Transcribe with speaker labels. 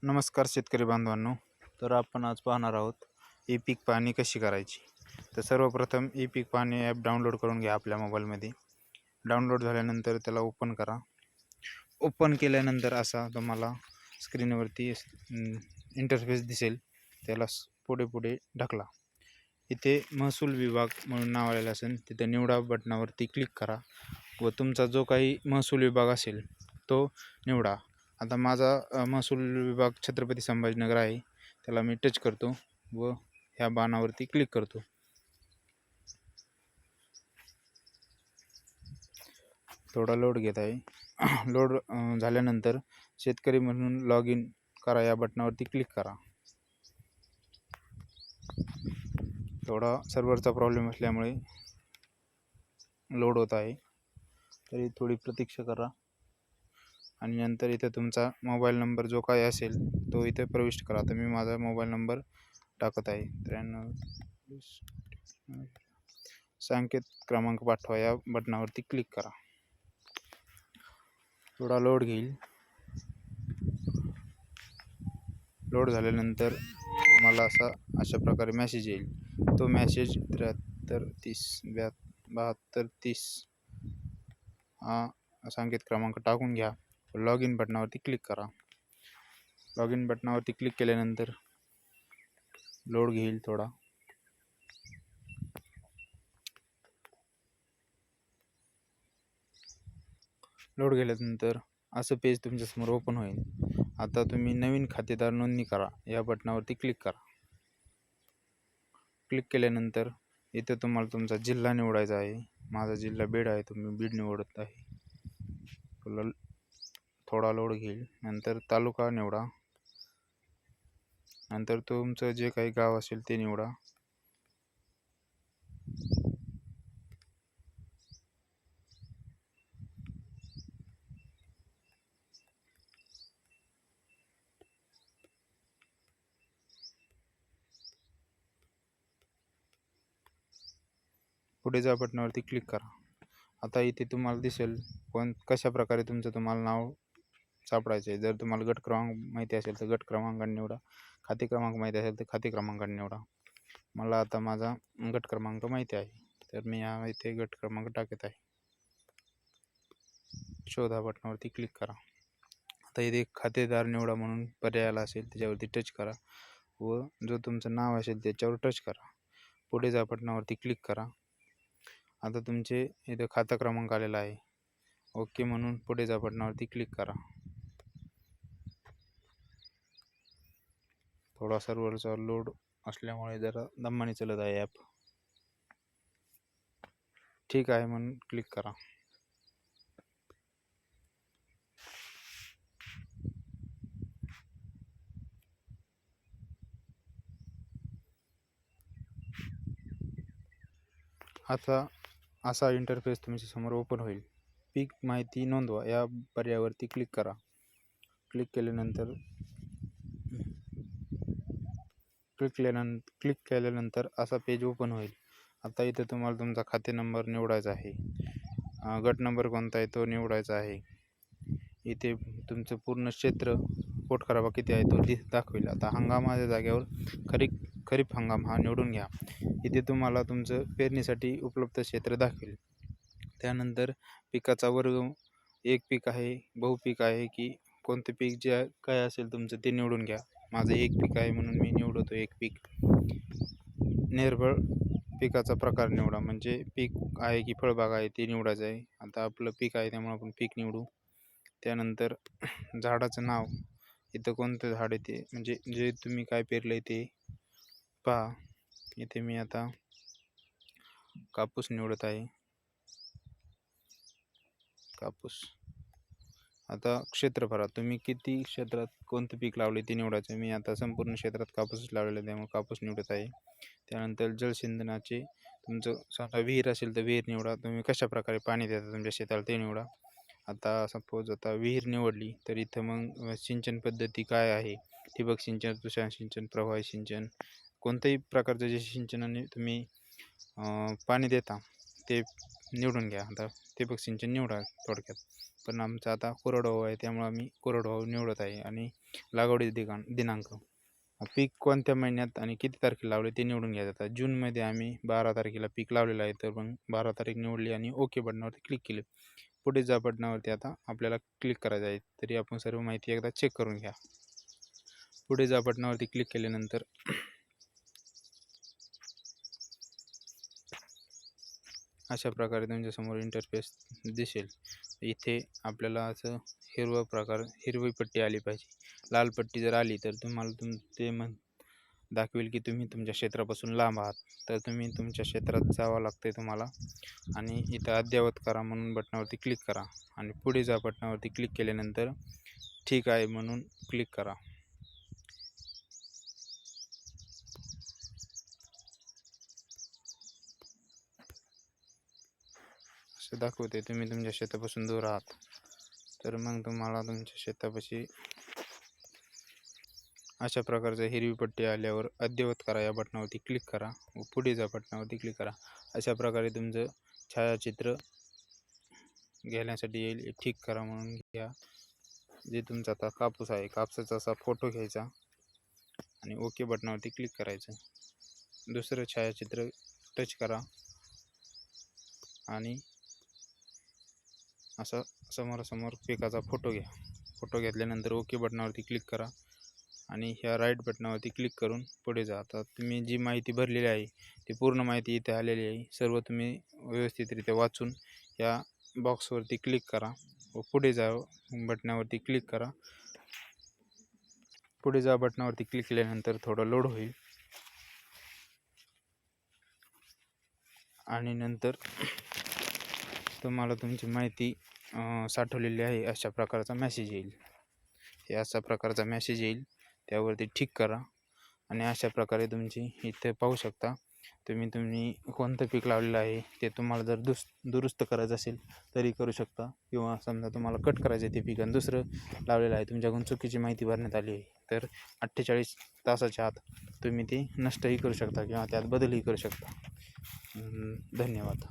Speaker 1: नमस्कार शेतकरी बांधवांनो. तर आपण आज पाहणार आहोत ई पीक पाहणी कशी करायची. तर सर्वप्रथम ई पीक पाहणी ॲप डाउनलोड करून घ्या आपल्या मोबाईलमध्ये. डाउनलोड झाल्यानंतर त्याला ओपन करा. ओपन केल्यानंतर असा तुम्हाला स्क्रीनवरती इंटरफेस दिसेल. त्याला पुढे पुढे ढकला. इथे महसूल विभाग म्हणून नाव आलेलं असेल, तिथे निवडा बटनावरती क्लिक करा व तुमचा जो काही महसूल विभाग असेल तो निवडा. आता माझा महसूल विभाग छत्रपती संभाजीनगर आहे, त्याला मी टच करतो व ह्या बाणावरती क्लिक करतो. थोडा लोड घेत आहे. लोड झाल्यानंतर शेतकरी म्हणून लॉग इन करा या बटनावरती क्लिक करा. थोडा सर्व्हरचा प्रॉब्लेम असल्यामुळे लोड होत आहे, तरी थोडी प्रतीक्षा करा आणि नंतर इथे तुमचा मोबाईल नंबर जो काही असेल तो इथे प्रविष्ट करा. तर मी माझा मोबाईल नंबर टाकत आहे 93. संकेत क्रमांक पाठवा या बटनावरती क्लिक करा. थोडा लोड घेईल. लोड झाल्यानंतर तुम्हाला अशा प्रकारे मेसेज येईल. तो मेसेज 73 30 72 30 हा संकेत क्रमांक टाकून घ्या. लॉग इन बटनावरती क्लिक करा. लॉग इन बटनावरती क्लिक केल्यानंतर लोड घेईल. थोडा लोड गेल्यानंतर असं पेज तुमच्यासमोर ओपन होईल. आता तुम्ही नवीन खातेदार नोंदणी करा या बटनावरती क्लिक करा. क्लिक केल्यानंतर इथे तुम्हाला तुमचा जिल्हा निवडायचा आहे. माझा जिल्हा बीड आहे, तुम्ही बीड निवडत आहे. थोडा लोड घेईल. नंतर तालुका निवडा. नंतर तुमचं जे काही गाव असेल ते निवडा. पुढे जा बटनावरती क्लिक करा. आता इथे तुम्हाला दिसेल कशा प्रकारे तुम्हाला नाव सापडायचे आहे. जर तुम्हाला गट क्रमांक माहिती असेल तर गट क्रमांकाने निवडा. खाते क्रमांक माहिती असेल तर खाते क्रमांकाने निवडा. मला आता माझा गट क्रमांक माहिती आहे, तर मी इथे गट क्रमांक टाकत आहे. शोधा बटनावरती क्लिक करा. आता इथे खातेदार निवडा म्हणून पर्यायाला असेल त्याच्यावरती टच करा व जो तुमचं नाव असेल त्याच्यावर टच करा. पुढे जा बटनावरती क्लिक करा. आता तुमचे इथे खाता क्रमांक आलेला आहे. ओके म्हणून पुढे जा बटनावरती क्लिक करा. थोडा सर्व्हरचा लोड असल्यामुळे जरा दमाने चालत आहे ॲप. ठीक आहे म्हणून क्लिक करा. आता असा इंटरफेस तुमच्या समोर ओपन होईल. पीक माहिती नोंदवा या पर्यायावरती क्लिक करा. क्लिक केल्यानंतर असा पेज ओपन होईल. आता इथे तुम्हाला तुमचा खाते नंबर निवडायचा आहे. गट नंबर कोणता आहे तो निवडायचा आहे. इथे तुमचं पूर्ण क्षेत्र पोटखराबा किती आहे तो दाखवेल. आता हंगामाच्या जागेवर खरीप हंगाम हा निवडून घ्या. इथे तुम्हाला तुमचं पेरणीसाठी उपलब्ध क्षेत्र दाखवेल. त्यानंतर पिकाचा वर्ग, एक पीक आहे, बहुपीक आहे की कोणते पीक जे काय असेल तुमचं ते निवडून घ्या. माझं एक पीक आहे म्हणून मी निवडतो एक पीक. निर्भर पिकाचा प्रकार निवडा, म्हणजे पीक आहे की फळबाग आहे ते निवडायचं आहे. आता आपलं पीक आहे त्यामुळे आपण पीक निवडू. त्यानंतर झाडाचं नाव, इथं कोणतं झाड आहे ते, म्हणजे जे तुम्ही काय पेरलं आहे ते पहा. इथे मी आता कापूस निवडत आहे. कापूस. आता क्षेत्र भरा, तुम्ही किती क्षेत्रात कोणतं पीक लावले ते निवडायचं. मी आता संपूर्ण क्षेत्रात कापूसच लावलेलं आहे त्यामुळे कापूस निवडत आहे. त्यानंतर जलसिंचनाचे तुमचं समजा विहीर असेल तर विहीर निवडा. तुम्ही कशा प्रकारे पाणी देता तुमच्या शेताला ते निवडा. आता सपोज आता विहीर निवडली तर इथं मग सिंचन पद्धती काय आहे, ठिबक सिंचन, तुषार सिंचन, प्रवाही सिंचन, कोणत्याही प्रकारचं जे सिंचनाने तुम्ही पाणी देता ते निवडून घ्या. आता ठिबक सिंचन निवडा थोडक्यात. पण आमचा आता कोरडवाहू आहे, त्यामुळे आम्ही कोरडवाहू निवडत आहे. आणि लागवडी दिनांक, पीक कोणत्या महिन्यात आणि किती तारखेला लावले ते निवडून घ्यायचं. आता जूनमध्ये आम्ही 12 तारखेला पीक लावलेलं आहे, तर मग 12 तारीख निवडली आणि ओके बटनावरती क्लिक केले. पुढे जा बटनावरती आता आपल्याला क्लिक करायचं आहे. तरी आपण सर्व माहिती एकदा चेक करून घ्या. पुढे जा बटनावरती क्लिक केल्यानंतर अशा प्रकारे तुमच्यासमोर इंटरफेस दिसेल. इथे आपल्याला असं हिरवी पट्टी आली पाहिजे. लाल पट्टी जर आली तर तुम्हाला ते दाखवेल की तुम्ही तुमच्या क्षेत्रापासून लांब आहात. तर तुम्ही तुमच्या क्षेत्रात जावं लागते तुम्हाला. आणि इथं अद्ययावत करा म्हणून बटनावरती क्लिक करा आणि पुढे जा बटनावरती क्लिक केल्यानंतर ठीक आहे म्हणून क्लिक करा. असं दाखवते तुम्ही तुमच्या शेतापासून दूर आहात. तर मग तुम्हाला तुमच्या शेतापाशी अशा प्रकारचं हिरवी पट्टी आल्यावर अद्ययावत करा या बटनावरती क्लिक करा व पुढे जा बटनावरती क्लिक करा. अशा प्रकारे तुमचं छायाचित्र घेण्यासाठी येईल. ठीक करा म्हणून घ्या. जे तुमचा आता कापूस आहे, कापसाचा असा फोटो घ्यायचा आणि ओके बटनावरती क्लिक करायचं. दुसरं छायाचित्र टच करा आणि असा समोरासमोर पिकाचा फोटो घ्या. फोटो घेतल्यानंतर ओके बटनावरती क्लिक करा आणि ह्या राईट बटनावरती क्लिक करून पुढे जा. आता तुम्ही जी माहिती भरलेली आहे ती पूर्ण माहिती इथे आलेली आहे. सर्व तुम्ही व्यवस्थितरित्या वाचून या बॉक्सवरती क्लिक करा व पुढे जा बटनावरती क्लिक करा. पुढे जा बटनावरती क्लिक केल्यानंतर थोडं लोड होईल आणि नंतर तुम्हाला तुमची माहिती साठवलेली आहे अशा प्रकारचा मेसेज येईल. हे अशा प्रकारचा मेसेज येईल, त्यावरती ठीक करा. आणि अशा प्रकारे तुमची इथे पाहू शकता तुम्ही कोणतं पीक लावलेलं आहे ते तुम्हाला जर दुरुस्त करायचं असेल तरी करू शकता, किंवा समजा तुम्हाला कट करायचं आहे ते पीक आणि दुसरं लावलेलं आहे, तुमच्याकडून चुकीची माहिती भरण्यात आली आहे, तर 48 तासाच्या आत तुम्ही ती नष्टही करू शकता किंवा त्यात बदलही करू शकता. धन्यवाद.